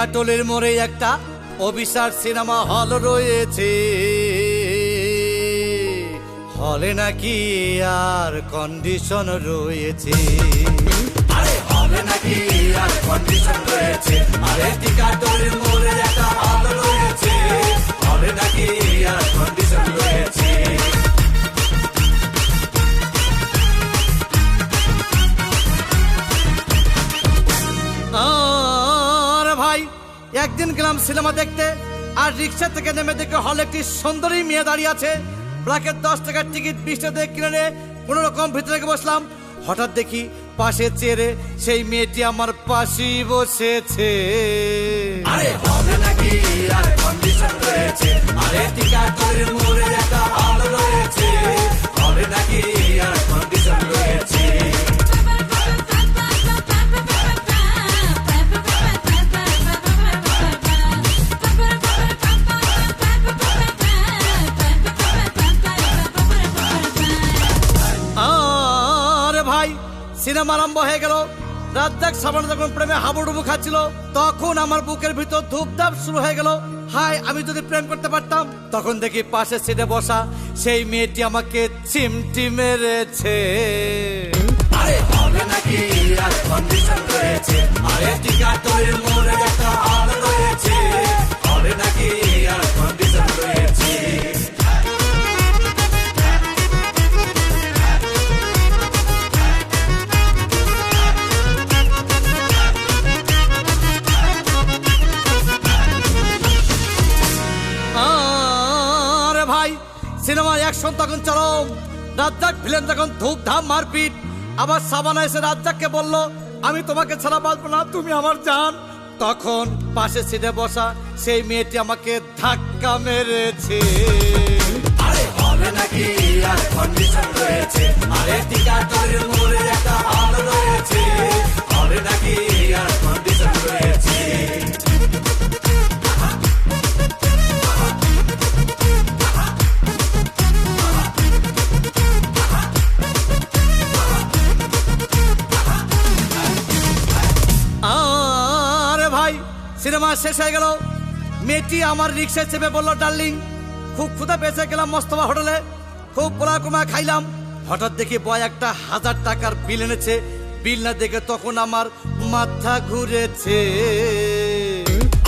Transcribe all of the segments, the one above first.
টিকাটলের মোড়ে একটা Abhisar cinema hall রয়েছে, হলে নাকি আর কন্ডিশন রয়েছে। আরে হলে নাকি আর কন্ডিশন রয়েছে, আরে টিকাটলের মোড়ে একটা হল রয়েছে, হলে নাকি আর কন্ডিশন রয়েছে। একদিন গেলাম সিনেমা দেখতে, আর রিক্সা থেকে নেমে দেখে হলে একটি সুন্দরী মেয়ে দাঁড়িয়ে আছে। ব্ল্যাকের 10 টাকার টিকিট 20 টাকা দিয়ে কিনে নিয়ে কোনো রকম ভিতরে বসলাম। হঠাৎ দেখি পাশে চেয়ারে সেই মেয়েটি আমার পাশেই বসেছে। আরে হলে নাকি আর কন্ডিশন রয়েছে, আরে টিকাটলের মোড়ে একটা হল রয়েছে, হলে নাকি আর কন্ডিশন রয়েছে। সিনেমা আরম্ভ হয়ে গেল। রাজ্জাক সাবান যখন প্রেমে হাবুডুবু খাচ্ছিল, তখন আমার বুকের ভিতর ধূপধাপ শুরু হয়ে গেল। হাই, আমি যদি প্রেম করতে পারতাম। তখন দেখি পাশে সিটে বসা সেই মেয়েটি আমাকে চিমটি মেরেছে। আরে হলে নাকি আর কন্ডিশন রয়েছে, আরে টিকাটলের মোড়ে একটা হল রয়েছে, হলে নাকি আর কন্ডিশন রয়েছে। সিনেমা অ্যাকশন তখন চরম। রাজ্জাক ভিলেন তখন ধূপধাম মারপিট। আবার সাবানা এসে রাজ্জাককে বলল, আমি তোমাকে ছাড়া বাঁচবো না, তুমি আমার জান। তখন পাশে সিটে বসা সেই মেয়েটি আমাকে ধাক্কা মেরেছে। আরে হলে নাকি আর কন্ডিশন রয়েছে, আরে টিকাটলের মোড়ে একটা হল রয়েছে, হলে নাকি আর কন্ডিশন রয়েছে। সিনেমা শেষ হয়ে গেল। মেয়েটি আমার রিক্সায় চেপে বললো, ডার্লিং খুব ক্ষুধা পেয়েছে, গেলাম মস্তফা হোটেলে, খুব পোলা কুমা খাইলাম। হঠাৎ দেখি বয় একটা 1000 টাকার বিল এনেছে। বিল না দেখে তখন আমার মাথা ঘুরেছে।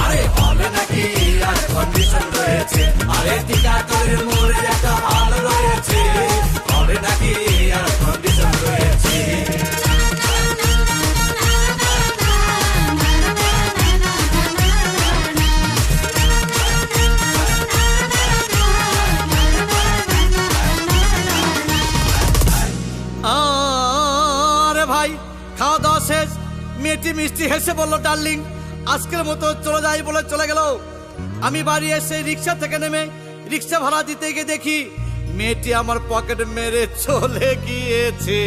আরে হলে নাকি আর কন্ডিশন রয়েছে, আরে টিকাটলের মোড়ে একটা হল রয়েছে, হলে নাকি আর কন্ডিশন রয়েছে। খাওয়া দাওয়া শেষ। মেয়েটি মিষ্টি হেসে বললো, ডার্লিং আজকের মতো চলে যাই বলে চলে গেল। আমি বাড়ি এসে রিক্সা থেকে নেমে রিক্সা ভাড়া দিতে গিয়ে দেখি মেয়েটি আমার পকেট মেরে চলে গিয়েছে।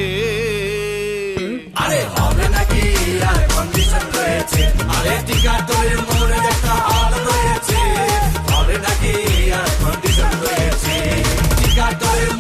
আরে হবে নাকি আর কন্ডিশন রয়েছে, আরে টিকাটলের মোড়ে একটা হল রয়েছে, হবে নাকি আর কন্ডিশন রয়েছে। টিকাটলের